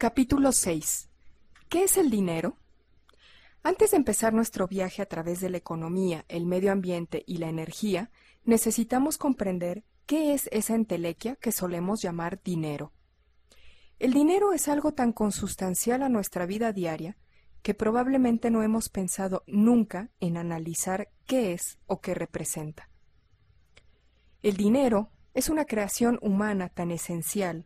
Capítulo 6. ¿Qué es el dinero? Antes de empezar nuestro viaje a través de la economía, el medio ambiente y la energía, necesitamos comprender qué es esa entelequia que solemos llamar dinero. El dinero es algo tan consustancial a nuestra vida diaria que probablemente no hemos pensado nunca en analizar qué es o qué representa. El dinero es una creación humana tan esencial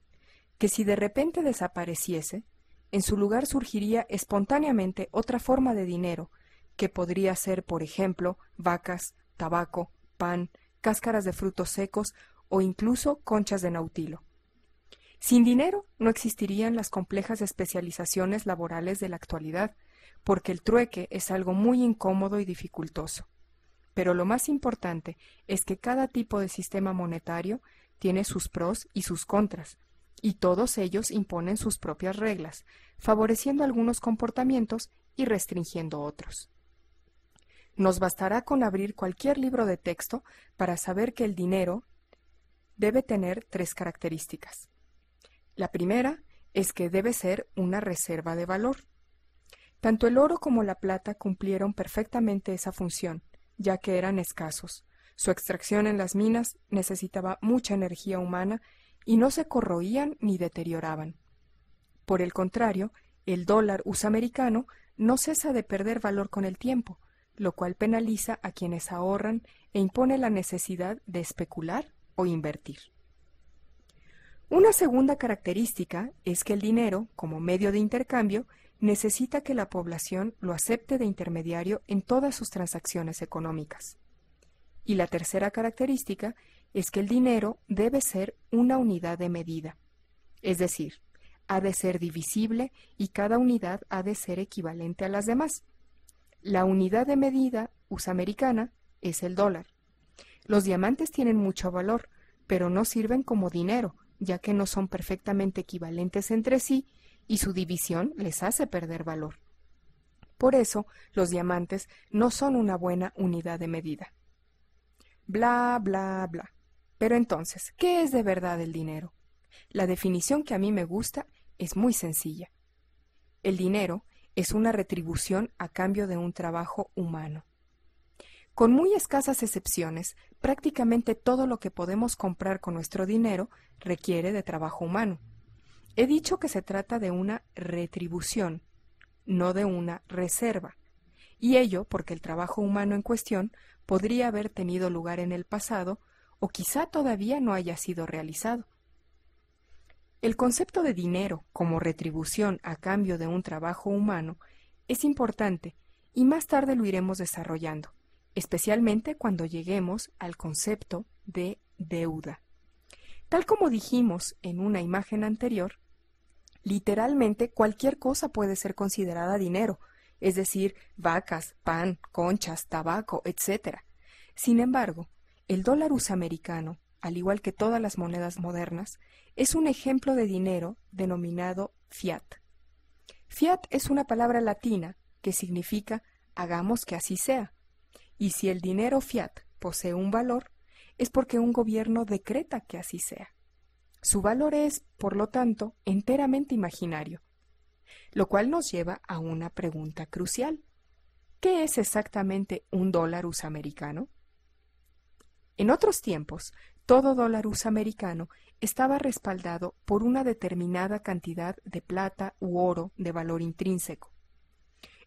que si de repente desapareciese, en su lugar surgiría espontáneamente otra forma de dinero, que podría ser, por ejemplo, vacas, tabaco, pan, cáscaras de frutos secos o incluso conchas de nautilo. Sin dinero no existirían las complejas especializaciones laborales de la actualidad, porque el trueque es algo muy incómodo y dificultoso. Pero lo más importante es que cada tipo de sistema monetario tiene sus pros y sus contras, y todos ellos imponen sus propias reglas, favoreciendo algunos comportamientos y restringiendo otros. Nos bastará con abrir cualquier libro de texto para saber que el dinero debe tener tres características. La primera es que debe ser una reserva de valor. Tanto el oro como la plata cumplieron perfectamente esa función, ya que eran escasos. Su extracción en las minas necesitaba mucha energía humana y no se corroían ni deterioraban. Por el contrario, el dólar US americano no cesa de perder valor con el tiempo, lo cual penaliza a quienes ahorran e impone la necesidad de especular o invertir. Una segunda característica es que el dinero, como medio de intercambio, necesita que la población lo acepte de intermediario en todas sus transacciones económicas. Y la tercera característica es que el dinero debe ser una unidad de medida, es decir, ha de ser divisible y cada unidad ha de ser equivalente a las demás. La unidad de medida US americana es el dólar. Los diamantes tienen mucho valor, pero no sirven como dinero, ya que no son perfectamente equivalentes entre sí y su división les hace perder valor. Por eso, los diamantes no son una buena unidad de medida. Bla, bla, bla. Pero entonces, ¿qué es de verdad el dinero? La definición que a mí me gusta es muy sencilla. El dinero es una retribución a cambio de un trabajo humano. Con muy escasas excepciones, prácticamente todo lo que podemos comprar con nuestro dinero requiere de trabajo humano. He dicho que se trata de una retribución, no de una reserva, y ello porque el trabajo humano en cuestión podría haber tenido lugar en el pasado o quizá todavía no haya sido realizado. El concepto de dinero como retribución a cambio de un trabajo humano es importante y más tarde lo iremos desarrollando, especialmente cuando lleguemos al concepto de deuda. Tal como dijimos en una imagen anterior, literalmente cualquier cosa puede ser considerada dinero, es decir, vacas, pan, conchas, tabaco, etc. Sin embargo, el dólar US americano, al igual que todas las monedas modernas, es un ejemplo de dinero denominado fiat. Fiat es una palabra latina que significa hagamos que así sea. Y si el dinero fiat posee un valor, es porque un gobierno decreta que así sea. Su valor es, por lo tanto, enteramente imaginario, lo cual nos lleva a una pregunta crucial. ¿Qué es exactamente un dólar US americano? En otros tiempos, todo dólar US americano estaba respaldado por una determinada cantidad de plata u oro de valor intrínseco.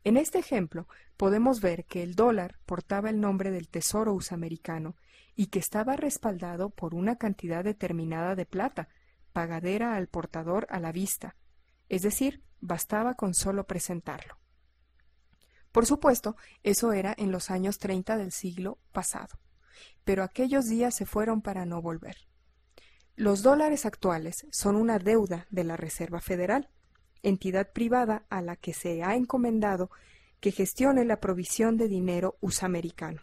En este ejemplo, podemos ver que el dólar portaba el nombre del Tesoro US americano y que estaba respaldado por una cantidad determinada de plata, pagadera al portador a la vista, es decir, bastaba con solo presentarlo. Por supuesto, eso era en los años 30 del siglo pasado, pero aquellos días se fueron para no volver. Los dólares actuales son una deuda de la Reserva Federal, entidad privada a la que se ha encomendado que gestione la provisión de dinero US americano.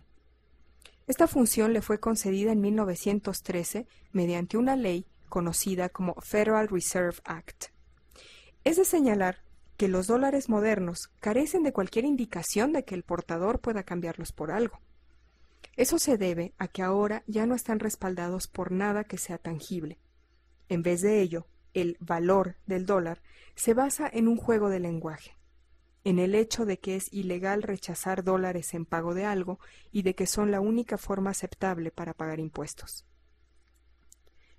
Esta función le fue concedida en 1913 mediante una ley conocida como Federal Reserve Act. Es de señalar que los dólares modernos carecen de cualquier indicación de que el portador pueda cambiarlos por algo. Eso se debe a que ahora ya no están respaldados por nada que sea tangible. En vez de ello, el valor del dólar, se basa en un juego de lenguaje, en el hecho de que es ilegal rechazar dólares en pago de algo y de que son la única forma aceptable para pagar impuestos.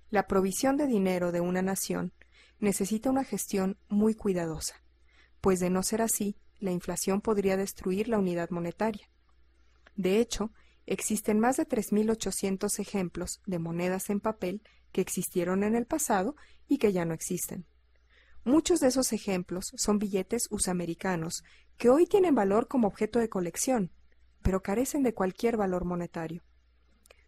La provisión de dinero de una nación necesita una gestión muy cuidadosa, pues de no ser así, la inflación podría destruir la unidad monetaria. De hecho, existen más de 3.800 ejemplos de monedas en papel que existieron en el pasado y que ya no existen. Muchos de esos ejemplos son billetes usamericanos que hoy tienen valor como objeto de colección, pero carecen de cualquier valor monetario.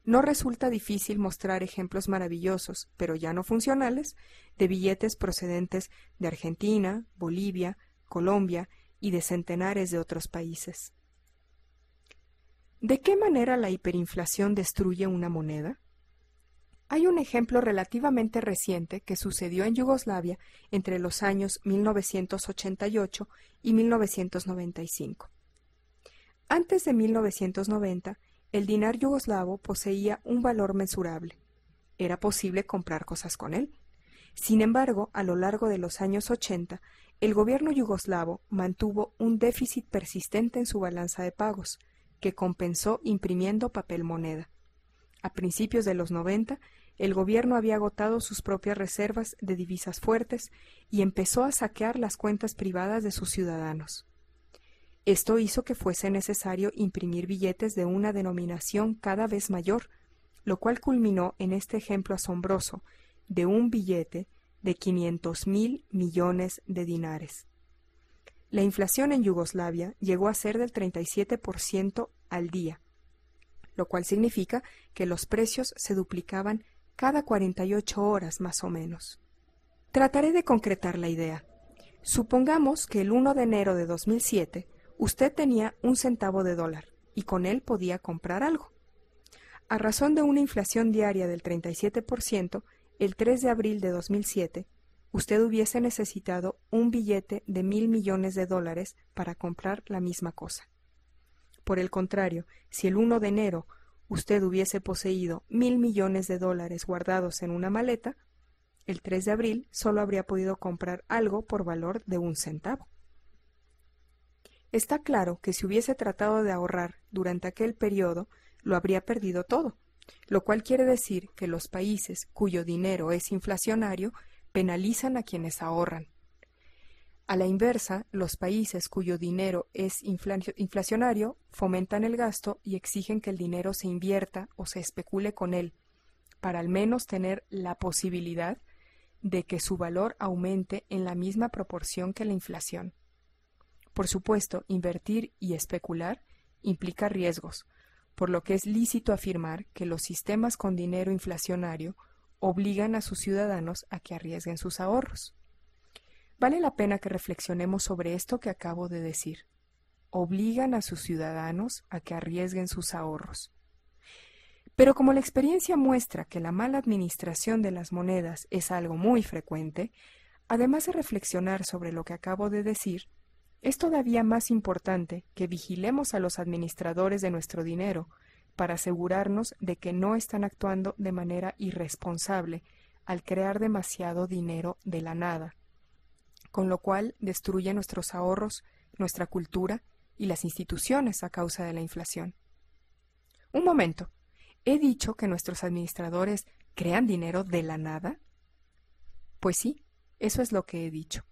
No resulta difícil mostrar ejemplos maravillosos, pero ya no funcionales, de billetes procedentes de Argentina, Bolivia, Colombia y de centenares de otros países. ¿De qué manera la hiperinflación destruye una moneda? Hay un ejemplo relativamente reciente que sucedió en Yugoslavia entre los años 1988 y 1995. Antes de 1990, el dinar yugoslavo poseía un valor mensurable. Era posible comprar cosas con él. Sin embargo, a lo largo de los años 80, el gobierno yugoslavo mantuvo un déficit persistente en su balanza de pagos, que compensó imprimiendo papel moneda. A principios de los 90, el gobierno había agotado sus propias reservas de divisas fuertes y empezó a saquear las cuentas privadas de sus ciudadanos. Esto hizo que fuese necesario imprimir billetes de una denominación cada vez mayor, lo cual culminó en este ejemplo asombroso de un billete de 500.000 millones de dinares. La inflación en Yugoslavia llegó a ser del 37% al día, lo cual significa que los precios se duplicaban cada 48 horas más o menos. Trataré de concretar la idea. Supongamos que el 1 de enero de 2007 usted tenía un centavo de dólar y con él podía comprar algo. A razón de una inflación diaria del 37%, el 3 de abril de 2007, usted hubiese necesitado un billete de 1.000 millones de dólares para comprar la misma cosa. Por el contrario, si el 1 de enero usted hubiese poseído 1.000 millones de dólares guardados en una maleta, el 3 de abril solo habría podido comprar algo por valor de un centavo. Está claro que si hubiese tratado de ahorrar durante aquel periodo, lo habría perdido todo, lo cual quiere decir que los países cuyo dinero es inflacionario penalizan a quienes ahorran. A la inversa, los países cuyo dinero es inflacionario fomentan el gasto y exigen que el dinero se invierta o se especule con él, para al menos tener la posibilidad de que su valor aumente en la misma proporción que la inflación. Por supuesto, invertir y especular implica riesgos, por lo que es lícito afirmar que los sistemas con dinero inflacionario obligan a sus ciudadanos a que arriesguen sus ahorros. Vale la pena que reflexionemos sobre esto que acabo de decir. Obligan a sus ciudadanos a que arriesguen sus ahorros. Pero como la experiencia muestra que la mala administración de las monedas es algo muy frecuente, además de reflexionar sobre lo que acabo de decir, es todavía más importante que vigilemos a los administradores de nuestro dinero para asegurarnos de que no están actuando de manera irresponsable al crear demasiado dinero de la nada, con lo cual destruye nuestros ahorros, nuestra cultura y las instituciones a causa de la inflación. Un momento, ¿he dicho que nuestros administradores crean dinero de la nada? Pues sí, eso es lo que he dicho.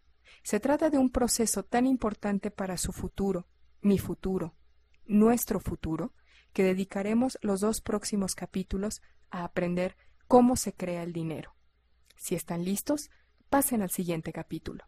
Se trata de un proceso tan importante para su futuro, mi futuro, nuestro futuro, que dedicaremos los 2 próximos capítulos a aprender cómo se crea el dinero. Si están listos, pasen al siguiente capítulo.